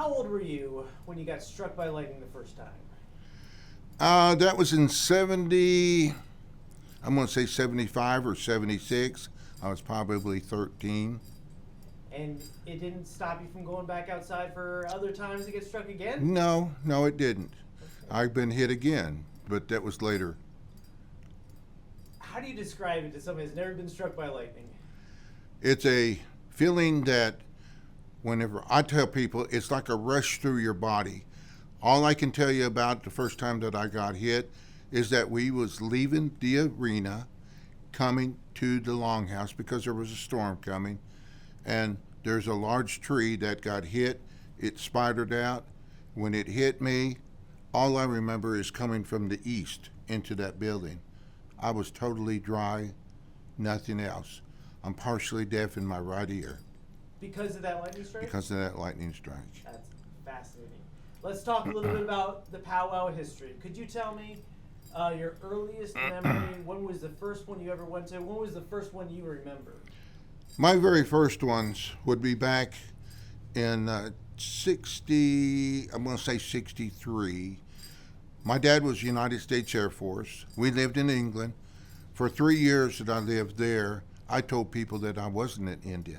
How old were you when you got struck by lightning the first time? That was in 70, I'm going to say 75 or 76. I was probably 13. And it didn't stop you from going back outside for other times to get struck again? No, no, it didn't. Okay. I've been hit again, but that was later. How do you describe it to somebody who's never been struck by lightning? It's a feeling that whenever I tell people, it's like a rush through your body. All I can tell you about the first time that I got hit is that we was leaving the arena, coming to the longhouse because there was a storm coming, and there's a large tree that got hit. It spidered out. When it hit me, all I remember is coming from the east into that building. I was totally dry, nothing else. I'm partially deaf in my right ear Because of that lightning strike? because of that lightning strike. That's fascinating. Let's talk a little bit about the powwow history. Could you tell me your earliest memory? When was the first one you ever went to? When was the first one you remember? My very first ones would be back in 60, I'm going to say 63. My dad was United States Air Force. We lived in England. For 3 years that I lived there, I told people that I wasn't an Indian.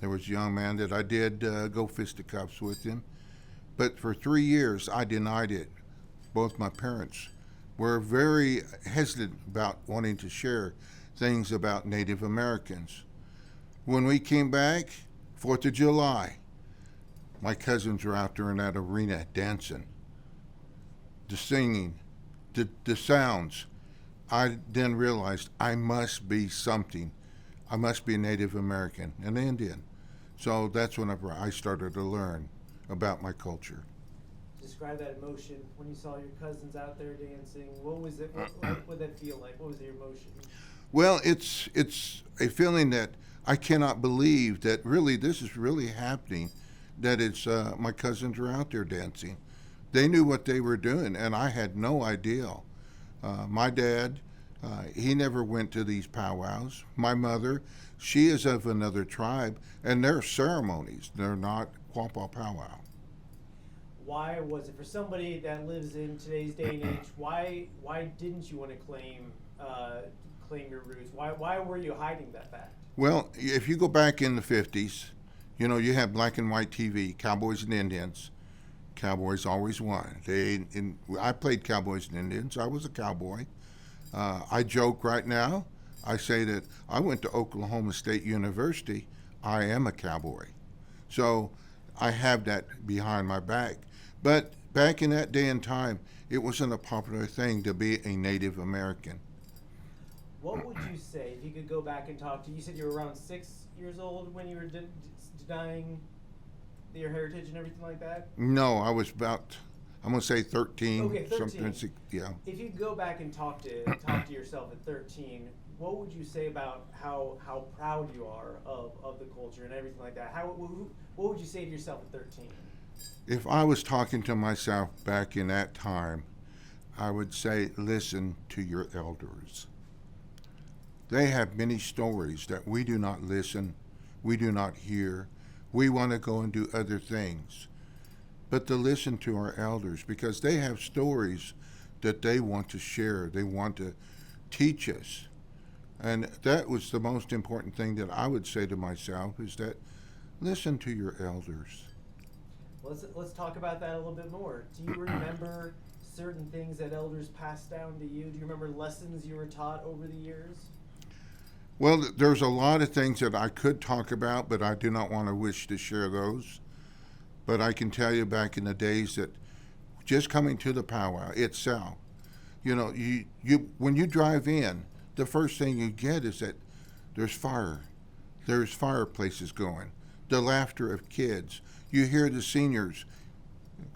There was a young man that I did go fisticuffs with him. But for 3 years, I denied it. Both my parents were very hesitant about wanting to share things about Native Americans. When we came back, 4th of July, my cousins were out there in that arena dancing, the singing, the sounds. I then realized I must be something. I must be a Native American, an Indian. So that's whenever I started to learn about my culture. Describe that emotion when you saw your cousins out there dancing. What was it? What would that feel like? What was your emotion? Well, it's a feeling that I cannot believe that really this is really happening. That it's my cousins are out there dancing. They knew what they were doing, and I had no idea. My dad, he never went to these powwows. My mother, she is of another tribe, and their ceremonies, they're not O-Gah-Pah powwow. Why was it for somebody that lives in today's day and age? Why didn't you want to claim your roots? Why were you hiding that fact? Well, if you go back in the 50s, you have black and white TV, Cowboys and Indians. Cowboys always won. I played Cowboys and Indians. I was a cowboy. I joke right now. I say that I went to Oklahoma State University. I am a cowboy. So I have that behind my back. But back in that day and time, it wasn't a popular thing to be a Native American. What would you say if you could go back and talk to? You said you were around 6 years old when you were denying your heritage and everything like that. No, I was about, I'm going to say 13. Okay, 13. Something, yeah. If you could go back and talk to yourself at 13, what would you say about how proud you are of the culture and everything like that? What would you say to yourself at 13? If I was talking to myself back in that time, I would say, listen to your elders. They have many stories that we do not listen, we do not hear. We want to go and do other things. But to listen to our elders because they have stories that they want to share, they want to teach us. And that was the most important thing that I would say to myself is that listen to your elders. Let's talk about that a little bit more. Do you remember certain things that elders passed down to you? Do you remember lessons you were taught over the years? Well, there's a lot of things that I could talk about, but I do not want to wish to share those. But I can tell you back in the days that just coming to the powwow itself, you when you drive in, the first thing you get is that there's fire. There's fireplaces going. The laughter of kids. You hear the seniors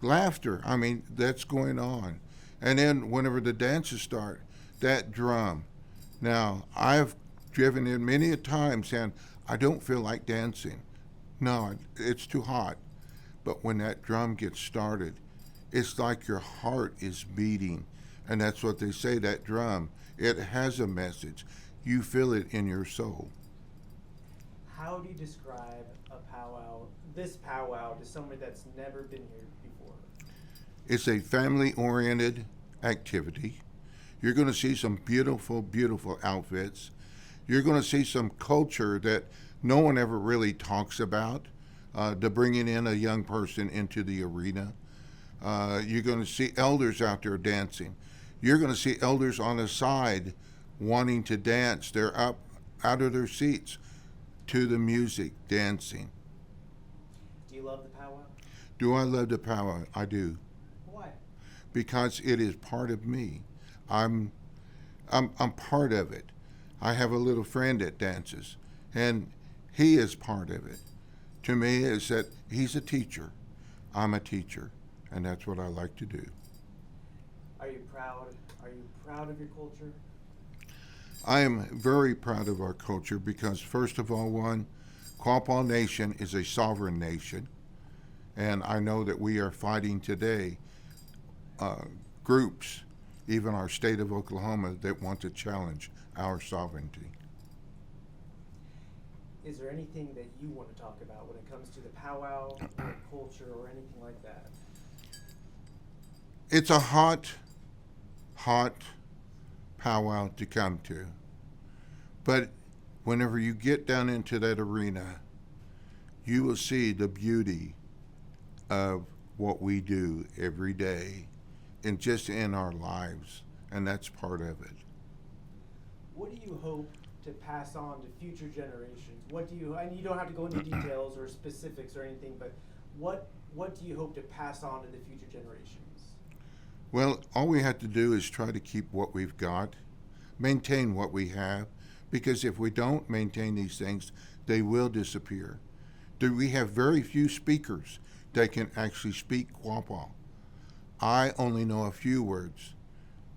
laughter. I mean, that's going on. And then whenever the dances start, that drum. Now, I've driven in many a time saying, I don't feel like dancing. No, it's too hot. But when that drum gets started, it's like your heart is beating. And that's what they say, that drum, it has a message. You feel it in your soul. how do you describe a powwow, this powwow, to someone that's never been here before? It's a family-oriented activity. You're going to see some beautiful, beautiful outfits. You're going to see some culture that no one ever really talks about, to bringing in a young person into the arena. You're going to see elders out there dancing. You're going to see elders on the side wanting to dance. They're up out of their seats to the music, dancing. Do you love the powwow? Do I love the powwow? I do, Why? because it is part of me. I'm I'm part of it. I have a little friend that dances, and he is part of it. To me, is that he's a teacher. I'm a teacher, and that's what I like to do. Are you proud? Are you proud of your culture? I am very proud of our culture because, first of all, one, O-Gah-Pah Nation is a sovereign nation, and I know that we are fighting today groups, even our state of Oklahoma, that want to challenge our sovereignty. Is there anything that you want to talk about when it comes to the powwow, or culture, or anything like that? It's a hot powwow to come to. But whenever you get down into that arena, you will see the beauty of what we do every day and just in our lives, and that's part of it. What do you hope to pass on to future generations? What do you, and you don't have to go into details or specifics or anything, but what do you hope to pass on to the future generations? Well, all we have to do is try to keep what we've got, maintain what we have, because if we don't maintain these things, they will disappear. We have very few speakers that can actually speak O-Gah-Pah. I only know a few words.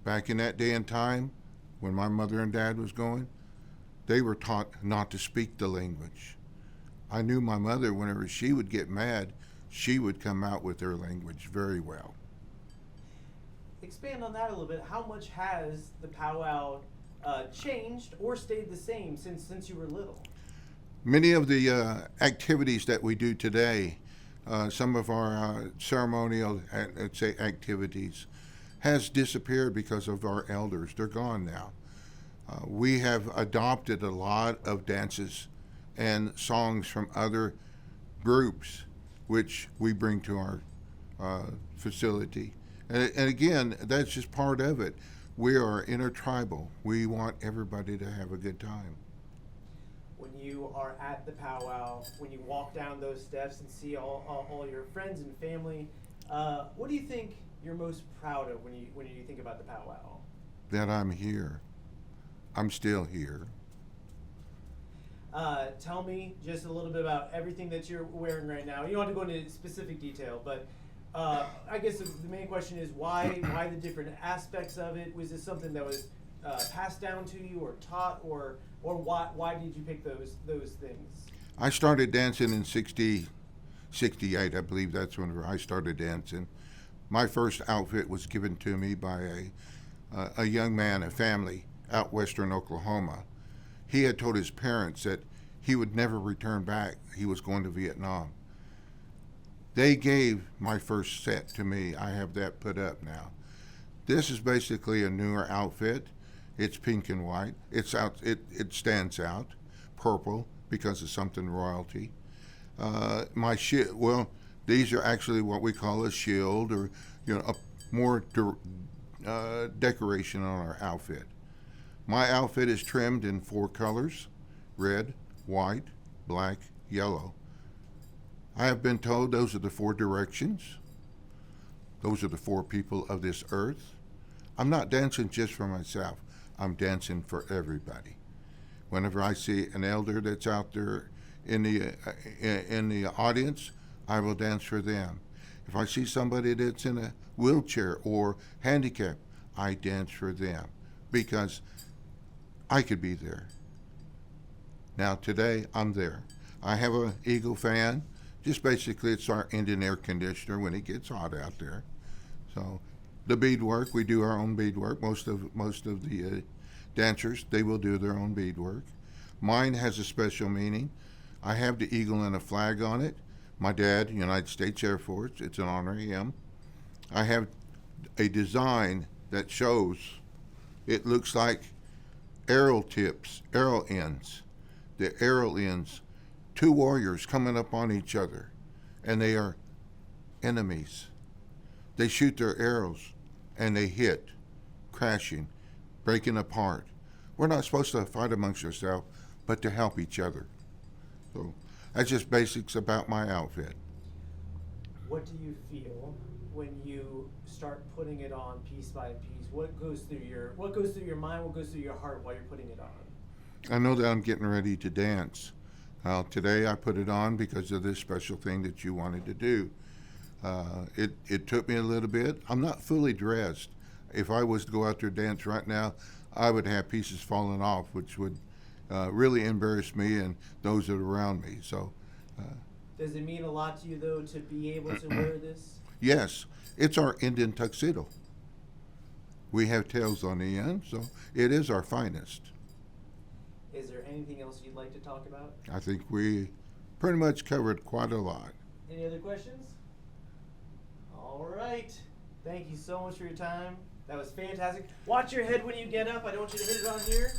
Back in that day and time, when my mother and dad was going, they were taught not to speak the language. I knew my mother, whenever she would get mad, she would come out with her language very well. Expand on that a little bit. How much has the powwow changed or stayed the same since you were little? Many of the activities that we do today, some of our ceremonial, let's say, activities, has disappeared because of our elders. They're gone now. We have adopted a lot of dances and songs from other groups, which we bring to our facility. And again, that's just part of it. We are intertribal. We want everybody to have a good time. When you are at the powwow, when you walk down those steps and see all your friends and family, what do you think you're most proud of when you think about the powwow? That I'm here. I'm still here. Tell me just a little bit about everything that you're wearing right now. You don't have to go into specific detail, but I guess the main question is why the different aspects of it? Was this something that was passed down to you or taught, or why did you pick those things? I started dancing in 68, I believe that's when I started dancing. My first outfit was given to me by a young man, a family out western Oklahoma. He had told his parents that he would never return back. He was going to Vietnam. They gave my first set to me. I have that put up now. This is basically a newer outfit. It's pink and white. It stands out. Purple because of something royalty. My shield. Well, these are actually what we call a shield, or a more decoration on our outfit. My outfit is trimmed in 4 colors: red, white, black, yellow. I have been told those are the 4 directions. Those are the 4 people of this earth. I'm not dancing just for myself. I'm dancing for everybody. Whenever I see an elder that's out there in the audience, I will dance for them. If I see somebody that's in a wheelchair or handicapped, I dance for them because I could be there. Now today, I'm there. I have an Eagle fan. Just basically, it's our Indian air conditioner when it gets hot out there. So the beadwork, we do our own beadwork. Most of the dancers, they will do their own beadwork. Mine has a special meaning. I have the eagle and a flag on it. My dad, United States Air Force, it's in honor of him. I have a design that shows, it looks like arrow tips, arrow ends. The arrow ends, two warriors coming up on each other, and they are enemies. They shoot their arrows, and they hit, crashing, breaking apart. We're not supposed to fight amongst ourselves, but to help each other. So that's just basics about my outfit. What do you feel when you start putting it on piece by piece? What goes through your mind? What goes through your heart while you're putting it on? I know that I'm getting ready to dance. Today I put it on because of this special thing that you wanted to do. It took me a little bit. I'm not fully dressed. If I was to go out there and dance right now, I would have pieces falling off, which would really embarrass me and those that are around me. So, does it mean a lot to you, though, to be able to wear this? yes, it's our Indian tuxedo. We have tails on the end, so it is our finest. Is there anything else you'd like to talk about? I think we pretty much covered quite a lot. Any other questions? All right. Thank you so much for your time. That was fantastic. Watch your head when you get up. I don't want you to hit it on here.